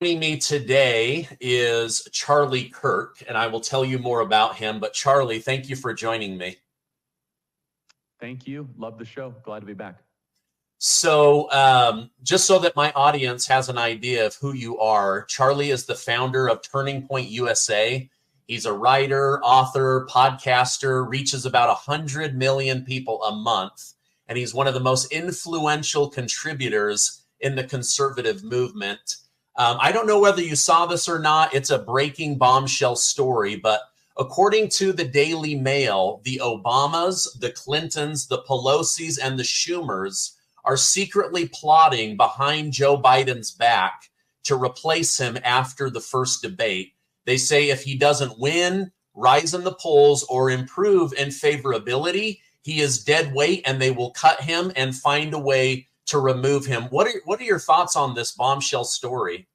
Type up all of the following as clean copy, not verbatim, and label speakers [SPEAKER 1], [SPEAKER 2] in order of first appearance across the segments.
[SPEAKER 1] Joining me today is Charlie Kirk, and I will tell you more about him. But Charlie, thank you for joining me.
[SPEAKER 2] Thank you. Love the show. Glad to be back.
[SPEAKER 1] So just so that my audience has an idea of who you are, Charlie is the founder of Turning Point USA. He's a writer, author, podcaster, reaches about 100 million people a month, and he's one of the most influential contributors in the conservative movement. I don't know whether you saw this or not. It's a breaking bombshell story, but according to the Daily Mail, the Obamas, the Clintons, the Pelosis, and the Schumers are secretly plotting behind Joe Biden's back to replace him after the first debate. They say if he doesn't win, rise in the polls, or improve in favorability, he is dead weight, and they will cut him and find a way to remove him. What are your thoughts on this bombshell story?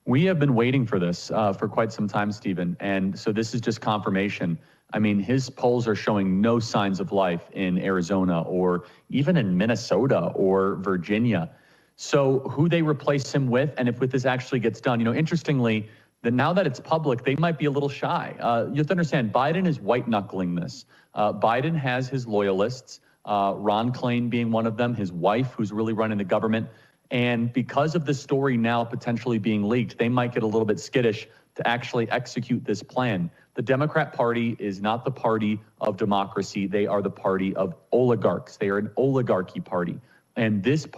[SPEAKER 2] We have been waiting for this for quite some time, Stephen. And so this is just confirmation. I mean, his polls are showing no signs of life in Arizona or even in Minnesota or Virginia. So who they replace him with, and if this actually gets done, interestingly, now that it's public, they might be a little shy. You have to understand, Biden is white knuckling this. Biden has his loyalists, Ron Klain being one of them, his wife, who's really running the government. And because of the story now potentially being leaked, they might get a little bit skittish to actually execute this plan. The Democrat Party is not the party of democracy. They are the party of oligarchs. They are an oligarchy party. And this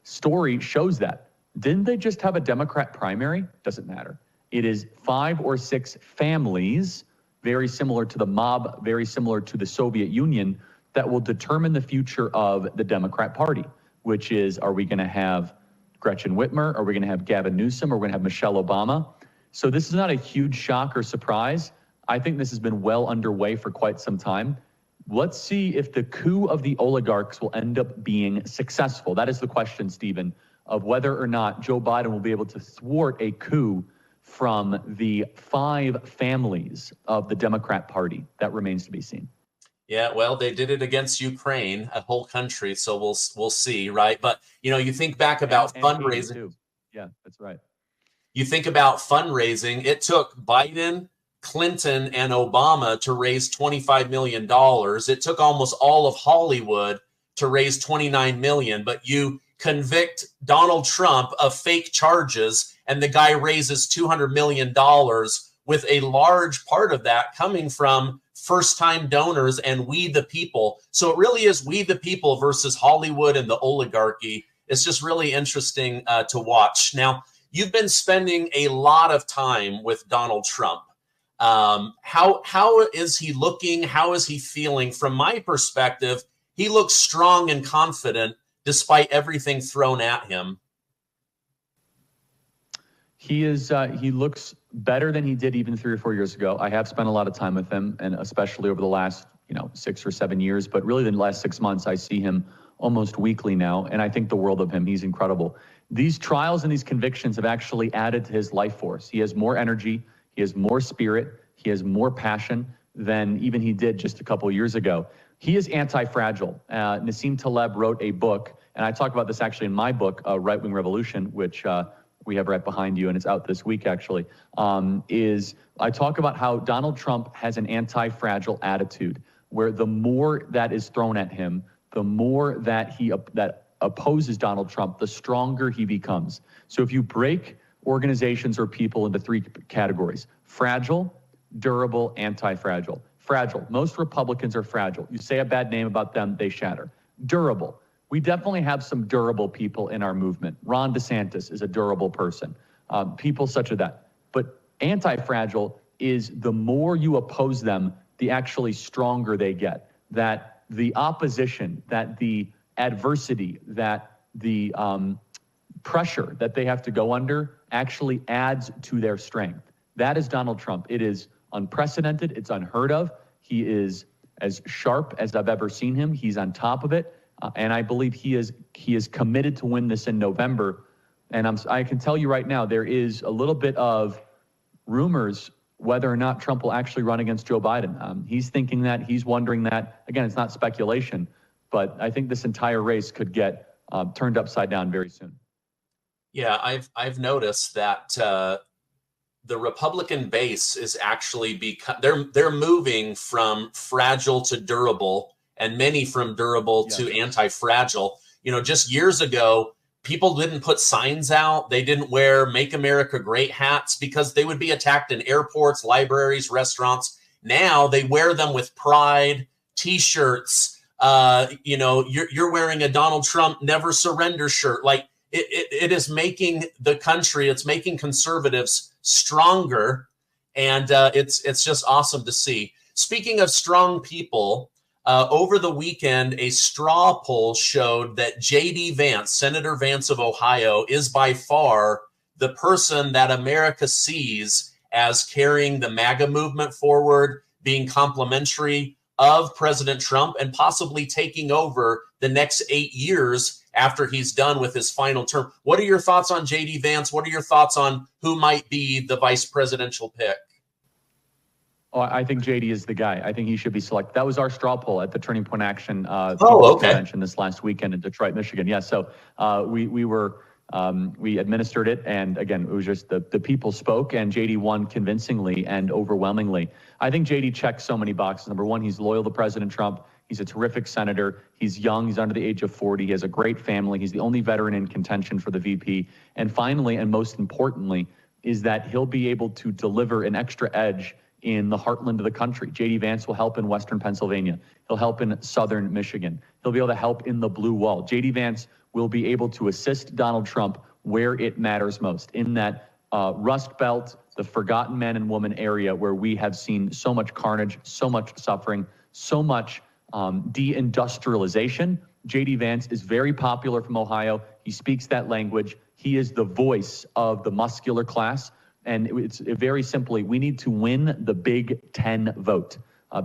[SPEAKER 2] story shows that. Didn't they just have a Democrat primary? Doesn't matter. It is 5 or 6 families, very similar to the mob, very similar to the Soviet Union, that will determine the future of the Democrat Party, which is, are we going to have Gretchen Whitmer? Are we going to have Gavin Newsom? Are we going to have Michelle Obama? So this is not a huge shock or surprise. I think this has been well underway for quite some time. Let's see if the coup of the oligarchs will end up being successful. That is the question, Stephen, of whether or not Joe Biden will be able to thwart a coup from the 5 families of the Democrat Party. That remains to be seen.
[SPEAKER 1] Yeah, well, they did it against Ukraine, a whole country, so we'll see, right? But you think back about fundraising.
[SPEAKER 2] Too. Yeah, that's right.
[SPEAKER 1] You think about fundraising. It took Biden, Clinton, and Obama to raise $25 million. It took almost all of Hollywood to raise $29 million. But you convict Donald Trump of fake charges, and the guy raises $200 million, with a large part of that coming from first-time donors and we the people. So it really is we the people versus Hollywood and the oligarchy. It's just really interesting to watch. Now, you've been spending a lot of time with Donald Trump. How is he looking? How is he feeling? From my perspective, he looks strong and confident despite everything thrown at him.
[SPEAKER 2] He looks better than he did even 3 or 4 years ago. I have spent a lot of time with him, and especially over the last 6 or 7 years, but really the last 6 months, I see him almost weekly now, and I think the world of him. He's incredible. These trials and these convictions have actually added to his life force. He has more energy, he has more spirit, he has more passion than even he did just a couple of years ago. He is anti-fragile. Nassim Taleb wrote a book, and I talk about this actually in my book, Right Wing Revolution, which we have right behind you, and it's out this week actually, I talk about how Donald Trump has an anti-fragile attitude, where the more that is thrown at him, the more that he opposes Donald Trump, the stronger he becomes. So if you break organizations or people into 3 categories: fragile, durable, anti-fragile. Fragile, most Republicans are fragile. You say a bad name about them, they shatter. Durable, we definitely have some durable people in our movement. Ron DeSantis is a durable person. People such as that. But anti-fragile is the more you oppose them, the actually stronger they get. That the opposition, that the adversity, that the pressure that they have to go under actually adds to their strength. That is Donald Trump. It is unprecedented. It's unheard of. He is as sharp as I've ever seen him. He's on top of it. And I believe he is committed to win this in November. And I can tell you right now, there is a little bit of rumors whether or not Trump will actually run against Joe Biden. He's thinking that, he's wondering that. Again, it's not speculation, but I think this entire race could get turned upside down very soon.
[SPEAKER 1] Yeah, I've noticed that the Republican base is actually they're moving from fragile to durable, and many from durable to anti-fragile. You know, just years ago, people didn't put signs out. They didn't wear "Make America Great" hats because they would be attacked in airports, libraries, restaurants. Now they wear them with pride. T-shirts. You know, you're wearing a Donald Trump "Never Surrender" shirt. Like it is making the country. It's making conservatives stronger, and it's just awesome to see. Speaking of strong people, over the weekend, a straw poll showed that J.D. Vance, Senator Vance of Ohio, is by far the person that America sees as carrying the MAGA movement forward, being complimentary of President Trump, and possibly taking over the next 8 years after he's done with his final term. What are your thoughts on J.D. Vance? What are your thoughts on who might be the vice presidential pick?
[SPEAKER 2] Oh, I think JD is the guy. I think he should be selected. That was our straw poll at the Turning Point Action convention this last weekend in Detroit, Michigan. Yeah, so we administered it, and again, it was just the people spoke, and JD won convincingly and overwhelmingly. I think JD checks so many boxes. Number one, he's loyal to President Trump. He's a terrific senator. He's young. He's under the age of 40. He has a great family. He's the only veteran in contention for the VP. And finally, and most importantly, is that he'll be able to deliver an extra edge in the heartland of the country. J.D. Vance will help in Western Pennsylvania. He'll help in Southern Michigan. He'll be able to help in the Blue Wall. J.D. Vance will be able to assist Donald Trump where it matters most, in that Rust Belt, the forgotten man and woman area where we have seen so much carnage, so much suffering, so much deindustrialization. J.D. Vance is very popular from Ohio. He speaks that language. He is the voice of the muscular class. And it's very simply, we need to win the Big Ten vote.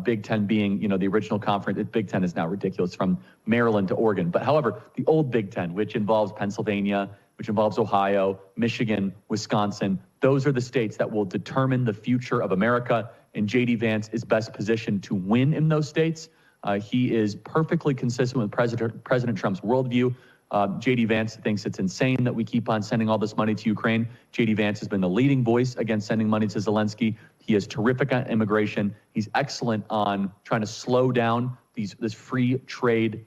[SPEAKER 2] Big Ten being, you know, the original conference. Big Ten is now ridiculous, from Maryland to Oregon. But however, the old Big Ten, which involves Pennsylvania, which involves Ohio, Michigan, Wisconsin, those are the states that will determine the future of America. And J.D. Vance is best positioned to win in those states. He is perfectly consistent with President Trump's worldview. J.D. Vance thinks it's insane that we keep on sending all this money to Ukraine. J.D. Vance has been the leading voice against sending money to Zelensky. He is terrific on immigration. He's excellent on trying to slow down this free trade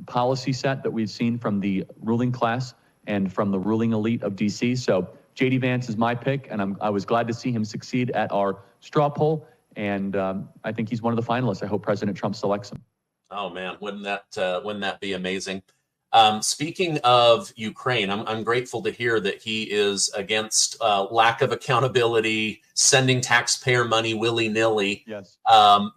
[SPEAKER 2] policy set that we've seen from the ruling class and from the ruling elite of D.C. So J.D. Vance is my pick, and I was glad to see him succeed at our straw poll. And I think he's one of the finalists. I hope President Trump selects him.
[SPEAKER 1] Oh man, wouldn't that be amazing? Speaking of Ukraine, I'm grateful to hear that he is against lack of accountability, sending taxpayer money willy-nilly.
[SPEAKER 2] Yes.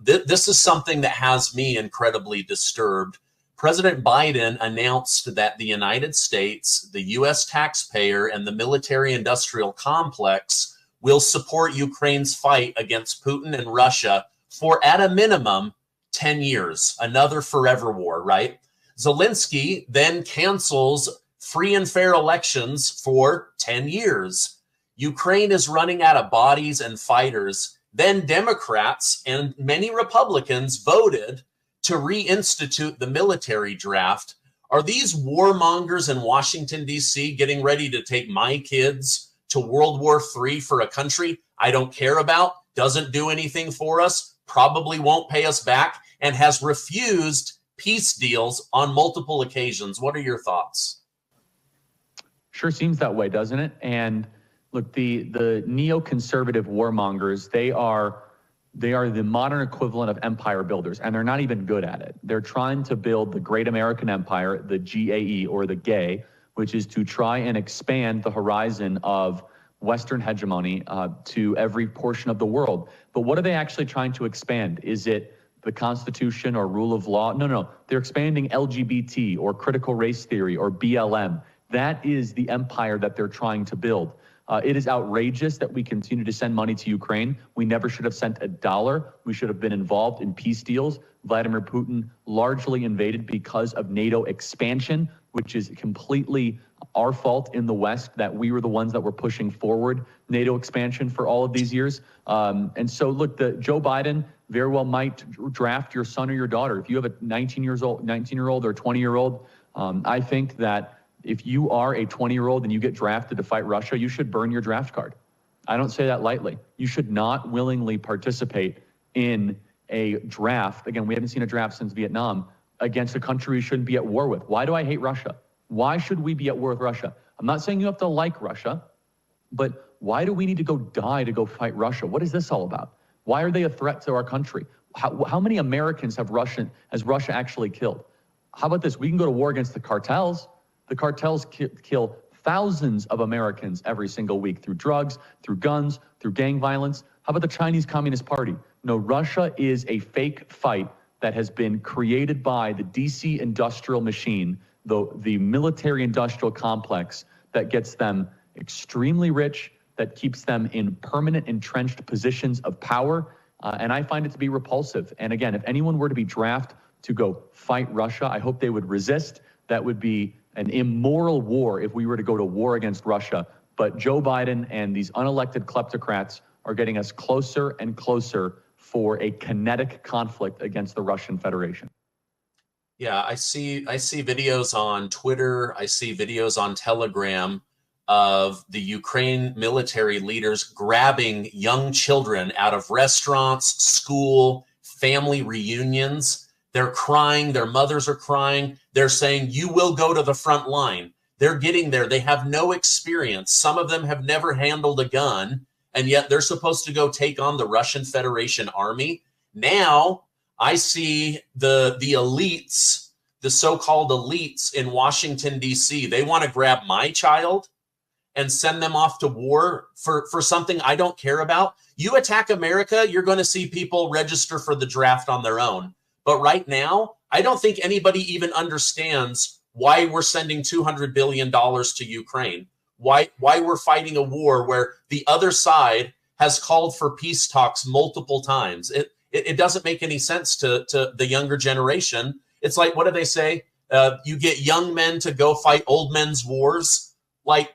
[SPEAKER 1] This is something that has me incredibly disturbed. President Biden announced that the United States, the U.S. taxpayer, and the military-industrial complex will support Ukraine's fight against Putin and Russia for, at a minimum, 10 years, another forever war, right? Zelensky then cancels free and fair elections for 10 years. Ukraine is running out of bodies and fighters. Then Democrats and many Republicans voted to reinstitute the military draft. Are these warmongers in Washington, D.C. getting ready to take my kids to World War III for a country I don't care about, doesn't do anything for us, probably won't pay us back, and has refused peace deals on multiple occasions? What are your thoughts?
[SPEAKER 2] Sure seems that way, doesn't it? And look, the neoconservative warmongers, they are the modern equivalent of empire builders, and they're not even good at it. They're trying to build the great American empire, the GAE, or the GAY, which is to try and expand the horizon of Western hegemony to every portion of the world. But what are they actually trying to expand? Is it the Constitution or rule of law? No. They're expanding LGBT or critical race theory or BLM. That is the empire that they're trying to build. It is outrageous that we continue to send money to Ukraine. We never should have sent $1. We should have been involved in peace deals. Vladimir Putin largely invaded because of NATO expansion, which is completely our fault in the West, that we were the ones that were pushing forward NATO expansion for all of these years. And so look, Joe Biden very well might draft your son or your daughter. If you have a 19-year-old or 20-year-old, I think that if you are a 20-year-old and you get drafted to fight Russia, you should burn your draft card. I don't say that lightly. You should not willingly participate in a draft. Again, we haven't seen a draft since Vietnam against a country you shouldn't be at war with. Why do I hate Russia? Why should we be at war with Russia? I'm not saying you have to like Russia, but why do we need to go die to go fight Russia? What is this all about? Why are they a threat to our country? How many Americans has Russia actually killed? How about this? We can go to war against the cartels. The cartels kill thousands of Americans every single week through drugs, through guns, through gang violence. How about the Chinese Communist Party? No, Russia is a fake fight that has been created by the DC industrial machine, the military industrial complex that gets them extremely rich, that keeps them in permanent entrenched positions of power. And I find it to be repulsive. And again, if anyone were to be drafted to go fight Russia, I hope they would resist. That would be an immoral war if we were to go to war against Russia. But Joe Biden and these unelected kleptocrats are getting us closer and closer for a kinetic conflict against the Russian Federation.
[SPEAKER 1] Yeah, I see videos on Twitter. I see videos on Telegram of the Ukraine military leaders grabbing young children out of restaurants, school, family reunions. They're crying. Their mothers are crying. They're saying, you will go to the front line. They're getting there. They have no experience. Some of them have never handled a gun, and yet they're supposed to go take on the Russian Federation army. Now I see the elites, the so-called elites in Washington, D.C., they want to grab my child and send them off to war for something I don't care about. You attack America, you're going to see people register for the draft on their own. But right now, I don't think anybody even understands why we're sending $200 billion to Ukraine, why we're fighting a war where the other side has called for peace talks multiple times. It doesn't make any sense to the younger generation. It's like, what do they say? You get young men to go fight old men's wars. Like,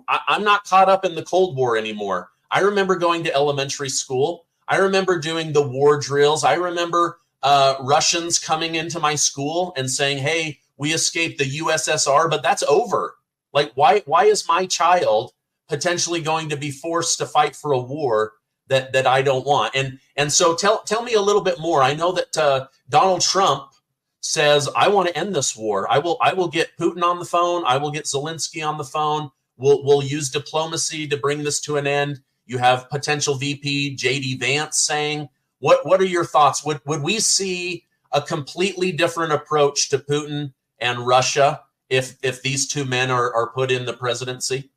[SPEAKER 1] I'm not caught up in the Cold War anymore. I remember going to elementary school. I remember doing the war drills. I remember Russians coming into my school and saying, hey, we escaped the USSR, but that's over. Like, why is my child potentially going to be forced to fight for a war that I don't want? And so tell me a little bit more. I know that Donald Trump says, I want to end this war. I will get Putin on the phone. I will get Zelensky on the phone. We'll use diplomacy to bring this to an end. You have potential VP J.D. Vance saying, what are your thoughts? Would we see a completely different approach to Putin and Russia if these two men are put in the presidency?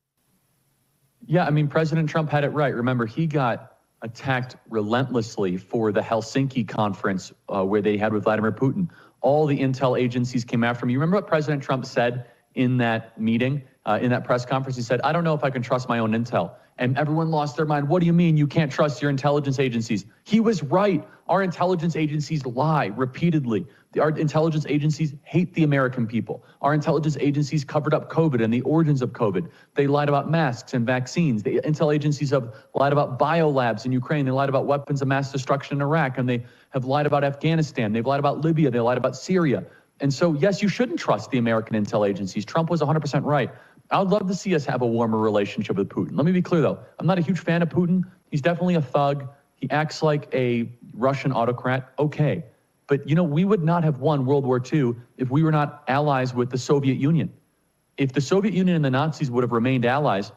[SPEAKER 2] Yeah, I mean, President Trump had it right. Remember, he got attacked relentlessly for the Helsinki conference where they had with Vladimir Putin. All the intel agencies came after him. You remember what President Trump said in that meeting, in that press conference? He said, I don't know if I can trust my own intel. And everyone lost their mind. What do you mean you can't trust your intelligence agencies? He was right. Our intelligence agencies lie repeatedly. Our intelligence agencies hate the American people. Our intelligence agencies covered up COVID and the origins of COVID. They lied about masks and vaccines. The intel agencies have lied about biolabs in Ukraine. They lied about weapons of mass destruction in Iraq. And they have lied about Afghanistan. They've lied about Libya. They lied about Syria. And so, yes, you shouldn't trust the American intel agencies. Trump was 100% right. I would love to see us have a warmer relationship with Putin. Let me be clear, though. I'm not a huge fan of Putin. He's definitely a thug. He acts like a Russian autocrat. Okay. But, you know, we would not have won World War II if we were not allies with the Soviet Union. If the Soviet Union and the Nazis would have remained allies,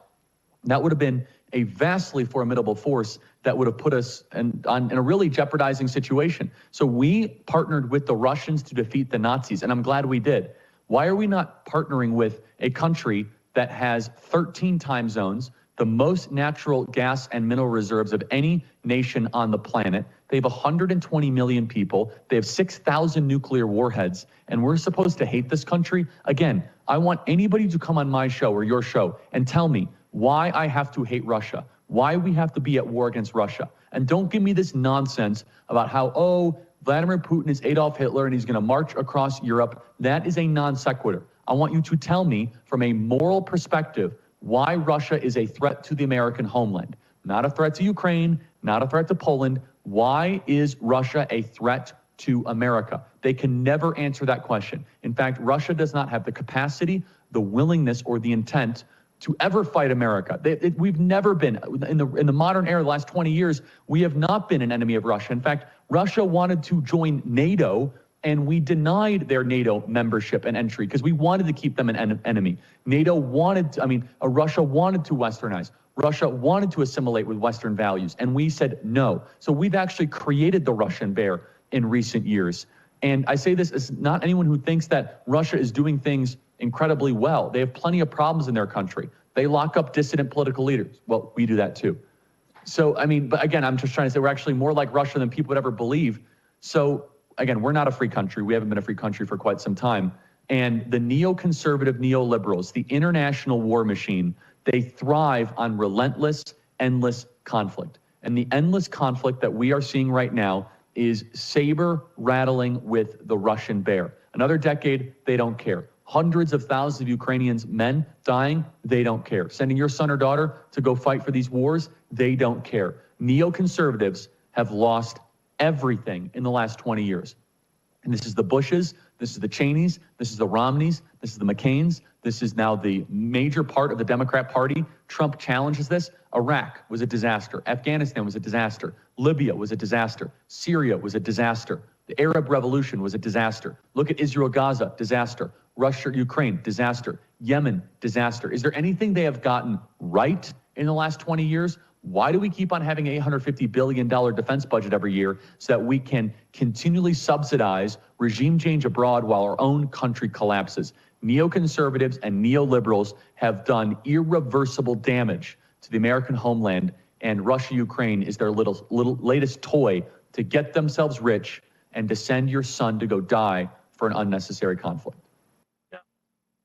[SPEAKER 2] that would have been a vastly formidable force that would have put us in a really jeopardizing situation. So we partnered with the Russians to defeat the Nazis, and I'm glad we did. Why are we not partnering with a country that has 13 time zones, the most natural gas and mineral reserves of any nation on the planet? They have 120 million people. They have 6,000 nuclear warheads, and we're supposed to hate this country? Again, I want anybody to come on my show or your show and tell me why I have to hate Russia, why we have to be at war against Russia. And don't give me this nonsense about how, oh, Vladimir Putin is Adolf Hitler and he's going to march across Europe. That is a non sequitur. I want you to tell me from a moral perspective why Russia is a threat to the American homeland. Not a threat to Ukraine, not a threat to Poland. Why is Russia a threat to America? They can never answer that question. In fact, Russia does not have the capacity, the willingness or the intent to ever fight America. We've never been, in the modern era, the last 20 years, we have not been an enemy of Russia. In fact, Russia wanted to join NATO, and we denied their NATO membership and entry because we wanted to keep them an enemy. NATO wanted to, Russia wanted to westernize. Russia wanted to assimilate with Western values, and we said no. So we've actually created the Russian bear in recent years. And I say this as not anyone who thinks that Russia is doing things incredibly well. They have plenty of problems in their country. They lock up dissident political leaders. Well, we do that too. So, but again, I'm just trying to say we're actually more like Russia than people would ever believe. So again, we're not a free country. We haven't been a free country for quite some time. And the neoconservative neoliberals, the international war machine, they thrive on relentless, endless conflict. And the endless conflict that we are seeing right now is saber rattling with the Russian bear. Another decade, they don't care. Hundreds of thousands of Ukrainians, men dying, they don't care. Sending your son or daughter to go fight for these wars, they don't care. Neoconservatives have lost everything in the last 20 years. And this is the Bushes, this is the Cheneys, this is the Romneys, this is the McCains, this is now the major part of the Democrat Party. Trump challenges this. Iraq was a disaster. Afghanistan was a disaster. Libya was a disaster. Syria was a disaster. The Arab Revolution was a disaster. Look at Israel, Gaza, disaster. Russia, Ukraine, disaster. Yemen, disaster. Is there anything they have gotten right in the last 20 years? Why do we keep on having an $850 billion defense budget every year so that we can continually subsidize regime change abroad while our own country collapses? Neoconservatives and neoliberals have done irreversible damage to the American homeland, and Russia, Ukraine is their little latest toy to get themselves rich and to send your son to go die for an unnecessary conflict.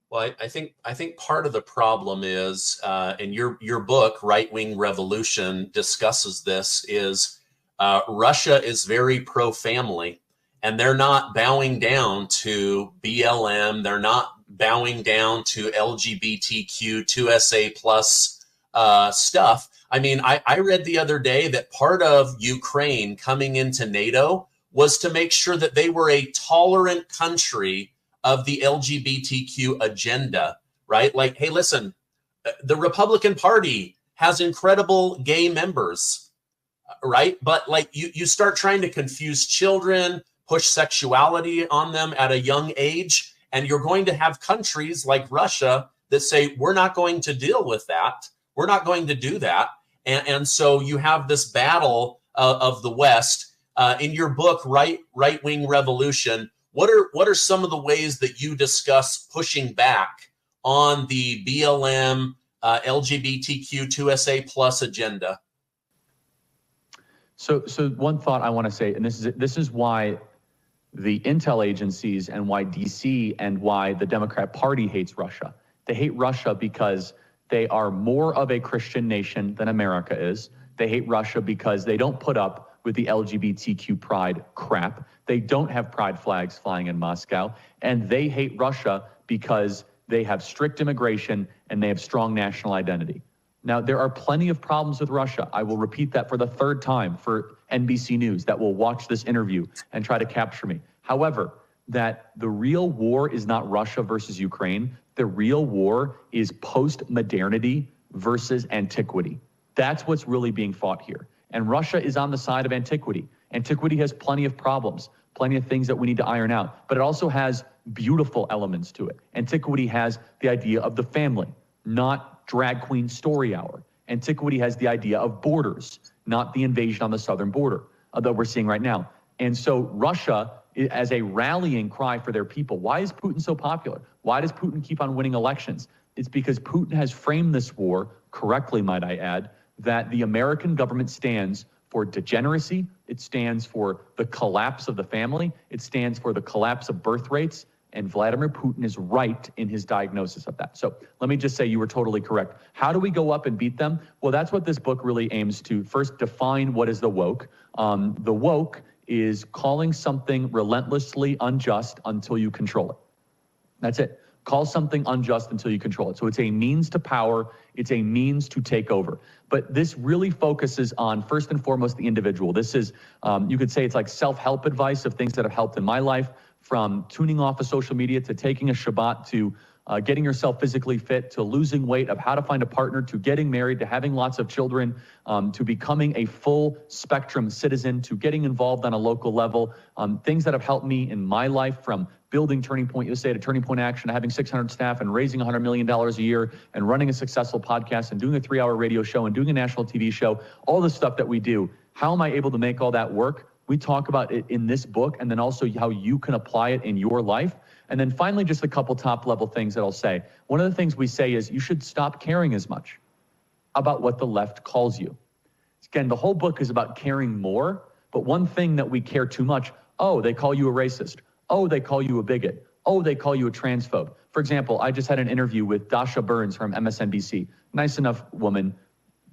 [SPEAKER 1] Well, I think part of the problem is, and your book, Right Wing Revolution, discusses this, is Russia is very pro-family, and they're not bowing down to BLM. They're not bowing down to LGBTQ, 2SA plus stuff. I read the other day that part of Ukraine coming into NATO was to make sure that they were a tolerant country of the LGBTQ agenda, right? Like, hey, listen, the Republican Party has incredible gay members, right? But like you start trying to confuse children, push sexuality on them at a young age, and you're going to have countries like Russia that say, we're not going to deal with that. We're not going to do that. And so you have this battle of the West. In your book, Right Wing Revolution, what are some of the ways that you discuss pushing back on the BLM, LGBTQ, 2SA plus agenda?
[SPEAKER 2] So one thought I want to say, and this is why the intel agencies and why DC and why the Democrat Party hates Russia. They hate Russia because they are more of a Christian nation than America is. They hate Russia because they don't put up with the LGBTQ pride crap. They don't have pride flags flying in Moscow. And they hate Russia because they have strict immigration and they have strong national identity. Now, there are plenty of problems with Russia. I will repeat that for the third time for NBC News that will watch this interview and try to capture me. However, that the real war is not Russia versus Ukraine. The real war is post-modernity versus antiquity. That's what's really being fought here. And Russia is on the side of antiquity. Antiquity has plenty of problems, plenty of things that we need to iron out, but it also has beautiful elements to it. Antiquity has the idea of the family, not drag queen story hour. Antiquity has the idea of borders, not the invasion on the southern border that we're seeing right now. And so Russia, as a rallying cry for their people, why is Putin so popular? Why does Putin keep on winning elections? It's because Putin has framed this war, correctly might I add, that the American government stands for degeneracy, it stands for the collapse of the family, it stands for the collapse of birth rates, and Vladimir Putin is right in his diagnosis of that. So let me just say you were totally correct. How do we go up and beat them? Well, that's what this book really aims to. First, define what is the woke. The woke is calling something relentlessly unjust until you control it. That's it. Call something unjust until you control it. So it's a means to power. It's a means to take over. But this really focuses on, first and foremost, the individual. This is, you could say it's like self-help advice of things that have helped in my life, from tuning off of social media to taking a Shabbat to getting yourself physically fit, to losing weight, of how to find a partner, to getting married, to having lots of children, to becoming a full spectrum citizen, to getting involved on a local level. Things that have helped me in my life, from building Turning Point USA to Turning Point Action, to having 600 staff and raising $100 million a year and running a successful podcast and doing a 3-hour radio show and doing a national TV show, all the stuff that we do. How am I able to make all that work? We talk about it in this book, and then also how you can apply it in your life. And then finally, just a couple top level things that I'll say. One of the things we say is you should stop caring as much about what the left calls you. Again, the whole book is about caring more, but one thing that we care too much, oh, they call you a racist. Oh, they call you a bigot. Oh, they call you a transphobe. For example, I just had an interview with Dasha Burns from MSNBC. Nice enough woman.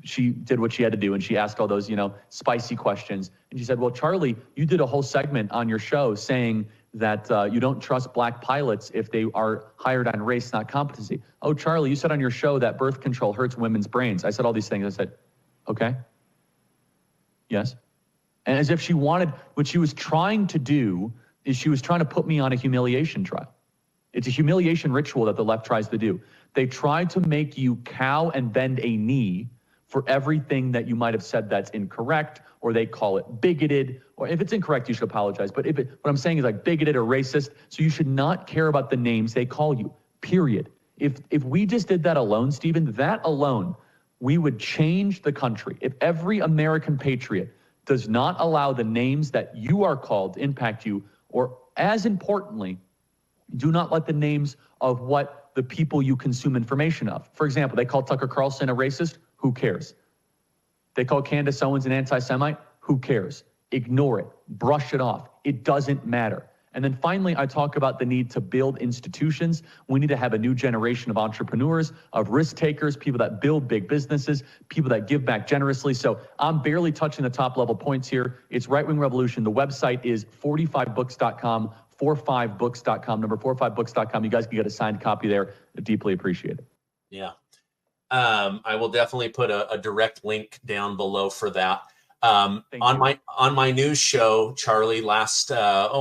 [SPEAKER 2] She did what she had to do, and she asked all those, spicy questions. And she said, well, Charlie, you did a whole segment on your show saying that you don't trust black pilots if they are hired on race, not competency. Oh, Charlie, you said on your show that birth control hurts women's brains. I said all these things. I said, okay. Yes. And as if she wanted, what she was trying to do is she was trying to put me on a humiliation trial. It's a humiliation ritual that the left tries to do. They try to make you cow and bend a knee for everything that you might have said that's incorrect, or they call it bigoted, or if it's incorrect, you should apologize. But what I'm saying is like bigoted or racist, so you should not care about the names they call you, period. If we just did that alone, Stephen, that alone, we would change the country. If every American patriot does not allow the names that you are called to impact you, or as importantly, do not let the names of what the people you consume information of. For example, they call Tucker Carlson a racist. Who cares? They call Candace Owens an anti-Semite. Who cares? Ignore it. Brush it off. It doesn't matter. And then finally, I talk about the need to build institutions. We need to have a new generation of entrepreneurs, of risk takers, people that build big businesses, people that give back generously. So I'm barely touching the top level points here. It's Right Wing Revolution. The website is 45books.com, 45books.com, number 45books.com. You guys can get a signed copy there. I deeply appreciate it.
[SPEAKER 1] Yeah. I will definitely put a direct link down below for that. On my news show, Charlie, last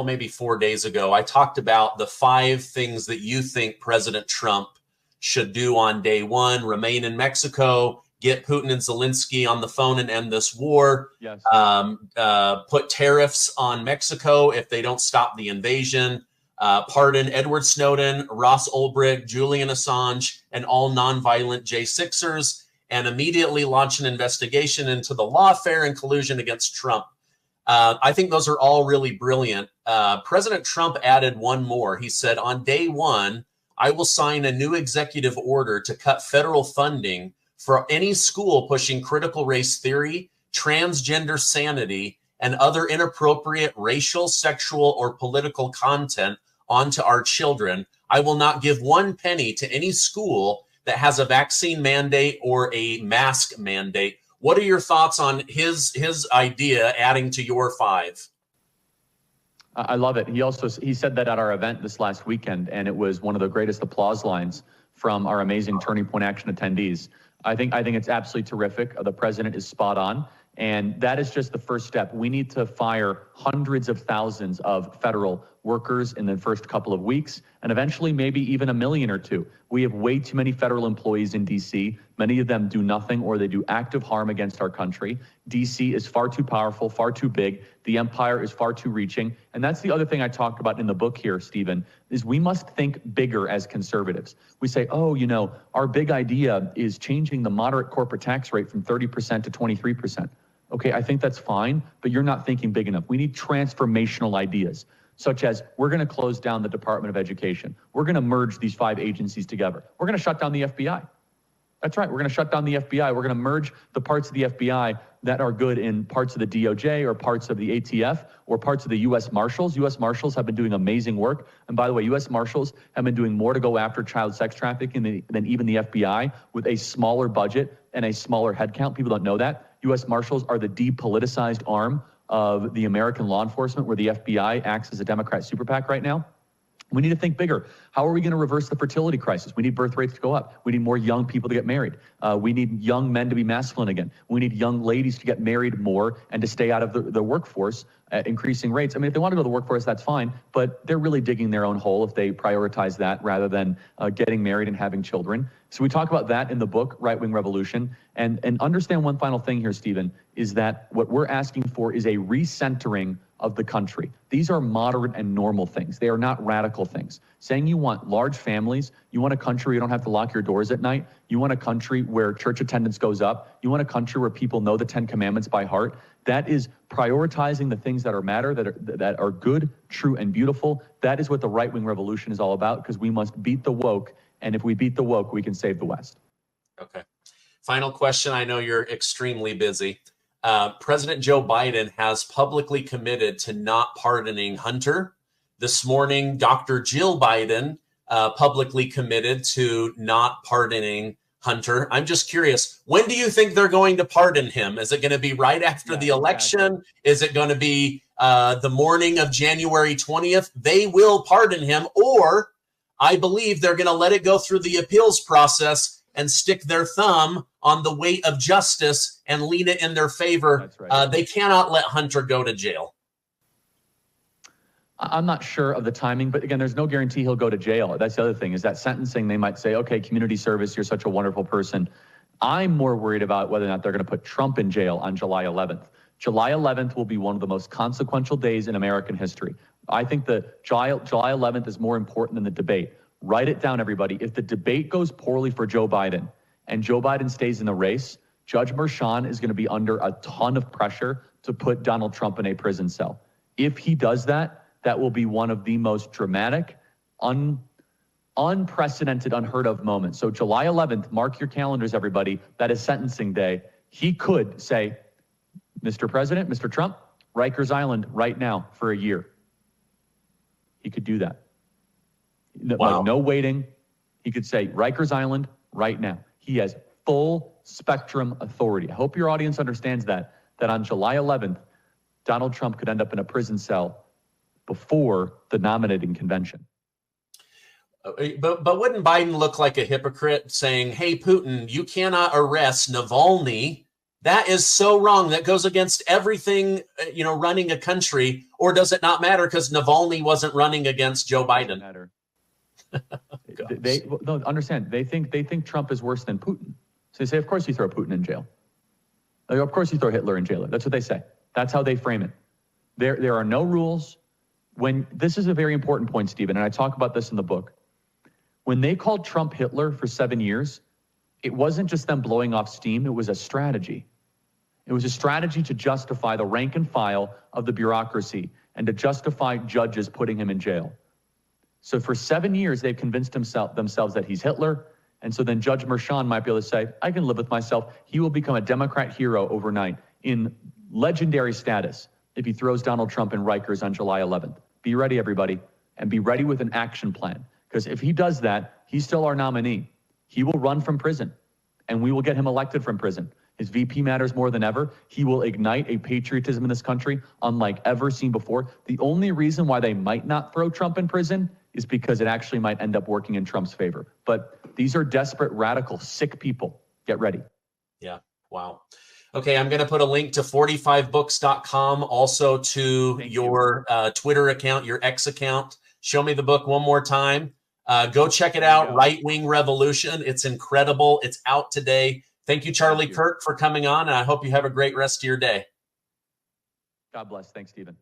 [SPEAKER 1] maybe 4 days ago, I talked about the 5 things that you think President Trump should do on day one: remain in Mexico, get Putin and Zelensky on the phone and end this war.
[SPEAKER 2] Yes.
[SPEAKER 1] Put tariffs on Mexico if they don't stop the invasion. Pardon Edward Snowden, Ross Ulbricht, Julian Assange, and all nonviolent J6ers, and immediately launch an investigation into the lawfare and collusion against Trump. I think those are all really brilliant. President Trump added one more. He said, on day one, I will sign a new executive order to cut federal funding for any school pushing critical race theory, transgender sanity, and other inappropriate racial, sexual, or political content onto our children. I will not give 1 penny to any school that has a vaccine mandate or a mask mandate. What are your thoughts on his idea adding to your 5?
[SPEAKER 2] I love it. He said that at our event this last weekend, and it was one of the greatest applause lines from our amazing Turning Point Action attendees. I think it's absolutely terrific. The president is spot on. And that is just the first step. We need to fire hundreds of thousands of federal workers in the first couple of weeks, and eventually maybe even 1 million or 2. We have way too many federal employees in DC. Many of them do nothing, or they do active harm against our country. DC is far too powerful, far too big. The empire is far too reaching. And that's the other thing I talked about in the book here, Stephen, is we must think bigger as conservatives. We say, our big idea is changing the moderate corporate tax rate from 30% to 23%. Okay, I think that's fine, but you're not thinking big enough. We need transformational ideas, such as we're going to close down the Department of Education. We're going to merge these 5 agencies together. We're going to shut down the FBI. That's right, we're going to shut down the FBI. We're going to merge the parts of the FBI that are good in parts of the DOJ or parts of the ATF or parts of the U.S. Marshals. U.S. Marshals have been doing amazing work. And by the way, U.S. Marshals have been doing more to go after child sex trafficking than even the FBI, with a smaller budget and a smaller headcount. People don't know that. U.S. Marshals are the depoliticized arm of the American law enforcement, where the FBI acts as a Democrat super PAC right now. We need to think bigger. How are we going to reverse the fertility crisis? We need birth rates to go up. We need more young people to get married. We need young men to be masculine again. We need young ladies to get married more and to stay out of the workforce at increasing rates. I mean, if they want to go to the workforce, that's fine, but they're really digging their own hole if they prioritize that rather than getting married and having children. So we talk about that in the book, Right-Wing Revolution. And understand one final thing here, Stephen, is that what we're asking for is a recentering of the country. These are moderate and normal things. They are not radical things. Saying you want large families, you want a country where you don't have to lock your doors at night, you want a country where church attendance goes up, you want a country where people know the 10 Commandments by heart. That is prioritizing the things that matter, that are good, true, and beautiful. That is what the right-wing revolution is all about, because we must beat the woke, and if we beat the woke, we can save the West.
[SPEAKER 1] Okay. Final question. I know you're extremely busy. President Joe Biden has publicly committed to not pardoning Hunter. This morning, Dr. Jill Biden publicly committed to not pardoning Hunter. I'm just curious, when do you think they're going to pardon him? Is it going to be right after the election? Exactly. Is it going to be the morning of January 20th? They will pardon him, or I believe they're going to let it go through the appeals process and stick their thumb on the weight of justice and lean it in their favor. That's right. They cannot let Hunter go to jail.
[SPEAKER 2] I'm not sure of the timing, but again, there's no guarantee he'll go to jail. That's the other thing, is that sentencing, they might say, okay, community service, you're such a wonderful person. I'm more worried about whether or not they're going to put Trump in jail on July 11th. July 11th will be one of the most consequential days in American history. I think the July 11th is more important than the debate. Write it down, everybody. If the debate goes poorly for Joe Biden and Joe Biden stays in the race, Judge Merchan is going to be under a ton of pressure to put Donald Trump in a prison cell. If he does that, that will be one of the most dramatic, unprecedented, unheard of moments. So July 11th, mark your calendars, everybody. That is sentencing day. He could say, Mr. President, Mr. Trump, Rikers Island right now for a year. He could do that.
[SPEAKER 1] Wow.
[SPEAKER 2] Like no waiting. He could say Rikers Island right now. He has full spectrum authority. I hope your audience understands that on July 11th, Donald Trump could end up in a prison cell before the nominating convention.
[SPEAKER 1] But wouldn't Biden look like a hypocrite saying, hey, Putin, you cannot arrest Navalny? That is so wrong. That goes against everything, running a country. Or does it not matter because Navalny wasn't running against Joe Biden?
[SPEAKER 2] Matter. They don't understand. They think Trump is worse than Putin. So they say, of course you throw Putin in jail. Of course you throw Hitler in jail. That's what they say. That's how they frame it. There are no rules. This is a very important point, Stephen, and I talk about this in the book. When they called Trump Hitler for 7 years, it wasn't just them blowing off steam. It was a strategy. It was a strategy to justify the rank and file of the bureaucracy and to justify judges putting him in jail. So for 7 years, they've convinced themselves that he's Hitler. And so then Judge Merchan might be able to say, I can live with myself. He will become a Democrat hero overnight in legendary status if he throws Donald Trump in Rikers on July 11th. Be ready, everybody, and be ready with an action plan. Because if he does that, he's still our nominee. He will run from prison, and we will get him elected from prison. His VP matters more than ever. He will ignite a patriotism in this country unlike ever seen before. The only reason why they might not throw Trump in prison is because it actually might end up working in Trump's favor. But these are desperate, radical, sick people. Get ready.
[SPEAKER 1] Yeah. Wow. Okay, I'm going to put a link to 45books.com, also to your Twitter account, your X account. Show me the book one more time. Go check it out, Right-Wing Revolution. It's incredible. It's out today. Thank you, Charlie Kirk, for coming on, and I hope you have a great rest of your day.
[SPEAKER 2] God bless. Thanks, Stephen.